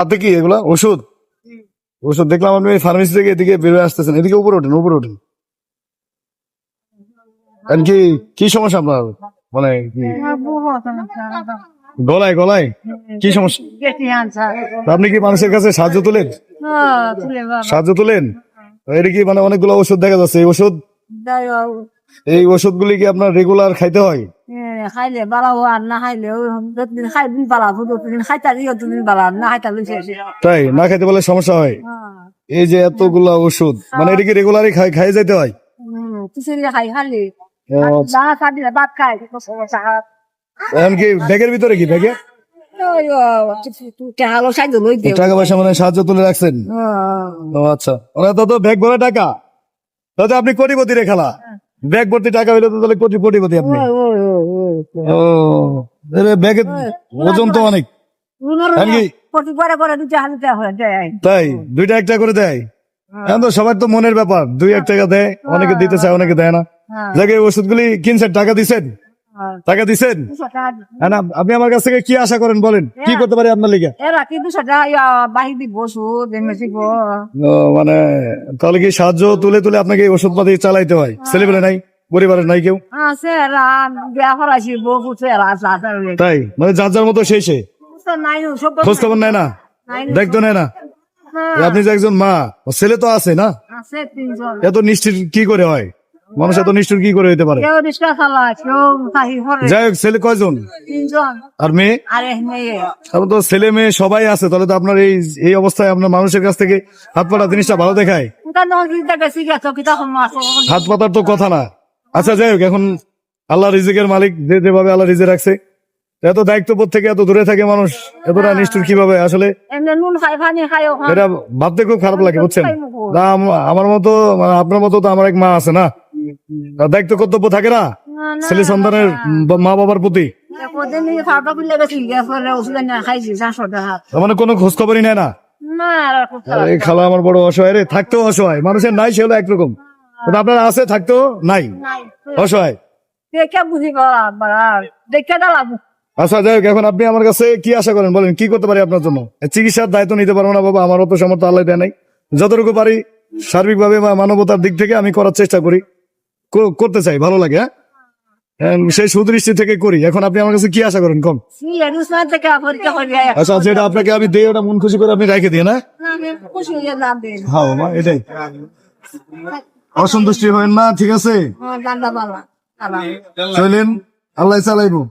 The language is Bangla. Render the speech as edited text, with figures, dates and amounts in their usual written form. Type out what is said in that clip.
আপনি কি এগুলা ওষুধ? ওষুধ দেখলাম আপনি ফার্মেসি থেকে এদিকে বেরোয় আসতেছেন, এদিকে উপরে ওঠেন, উপরে ওঠেন। আর কি কি সমস্যা আপনার? মানে কি গলায় গলায় কি সমস্যা? তা আপনি কি মানুষের কাছে সাহায্য তোলেন? সাহায্য তোলেন? এটা কি মানে অনেকগুলো ওষুধ দেখা যাচ্ছে, এই ওষুধগুলি কি আপনার রেগুলার খাইতে হয়? খাইলে বালাও আর না খাইলেও যতদিন খাইদিন বালাবো ততদিন খাইতারি যতদিন বালা না খাইতালি শেষ। তাই না খাইতে বলে সমস্যা হয়? এই যে এতগুলা ওষুধ, মানে এটা কি রেগুলারই খাই যাইতে হয়? খিচুড়ি খাই খালি ও আচ্ছা। দানা চা দিলে ভাত খাই এখন কি ব্যাগের ভিতরে কি ব্যাগে টাকা সাহায্য লই দে টাকা পয়সা মানে সাহায্য তুলে রাখছেন? ও আচ্ছা, ওরা তো ব্যাগ ভরা টাকা, তাহলে আপনি কোটিপতি রে খেলা। ব্যাগ ভর্তি টাকা হইলে তো তাহলে কোটিপতি আপনি। ও ব্যাগের ওজন তো অনেক। তাই 2টা 1 টাকা করে দেয়? এখন তো সবার তো মনের ব্যাপার, 2-1 টাকা দেয়, অনেকে দিতে চায় অনেকে দেয় না। যাকে ওষুধগুলি কিনছেন, টাকা দিচ্ছেন? টাকা দিচ্ছেন? আপনি আমার কাছ থেকে কি আশা করেন বলেন, কি করতে পারি আপনার লিগে? মানে তাহলে কি সাহায্য তুলে তুলে আপনাকে ওষুধ পাতি চালাইতে হয়? ছেলেবেলে নাই, পরিবারের নাই কেউ? তাই মানে যার যার মতো শেষে খোঁজ খবর নেয় না, দেখতো নেয় না। আপনি যে একজন মা, ছেলে তো আছে না? এত নিষ্ঠুর কি করে হয়? মানুষ এত নিষ্ঠুর কি করে হইতে পারে? যাই হোক, ছেলে কয়জন আর মেয়ে? তাহলে তো ছেলে মেয়ে সবাই আছে, তাহলে তো আপনার এই অবস্থায় আপনার মানুষের কাছ থেকে হাত পাতা জিনিসটা ভালো দেখায়? হাত পাতার তো কথা না। আচ্ছা যাই হোক, এখন আল্লাহ রিজিকের মালিক, যেভাবে আল্লাহ রিজে রাখছে, এত দায়িত্ববোধ থেকে এত দূরে থাকে মানুষ, এতটা নিষ্ঠুর কিভাবে আসলে এটা ভাবতে খুব খারাপ লাগে, বুঝছেন? না আমার মতো মানে আপনার মতো তো আমার এক মা আছে না, দায়িত্ব কর্তব্য থাকে না ছেলে সন্তানের মা বাবার প্রতি? মানে কোনো খোঁজ খবরই নেয় না? এই খালা আমার বড় অসহায় রে, থাকতেও অসহায়, মানুষের নাই সে হলো একরকম, আপনার আছে থাকতেও নাই, অসহায়। আচ্ছা যাই হোক, এখন আপনি আমার কাছে কি আশা করেন বলেন, কি করতে পারি আপনার জন্য? চিকিৎসার দায়িত্ব নিতে পারবো না বাবা, আমারও তো সামর্থ্য আল্লাহ দেয় নাই, যতটুকু পারি সার্বিকভাবে বা মানবতার দিক থেকে আমি করার চেষ্টা করি, করতে চাই, ভালো লাগে। হ্যাঁ, সেই সুদৃষ্টি থেকে করি। এখন আপনি আমার কাছে কি আশা করেন কম? আচ্ছা যেটা আপনাকে আমি দিই ওটা মন খুশি করে আপনি রেখে দিয়ে না? হ্যাঁ মা, এটাই, অসন্তুষ্টি হবেন না, ঠিক আছে? চলেন, আল্লাহ চালাইবো।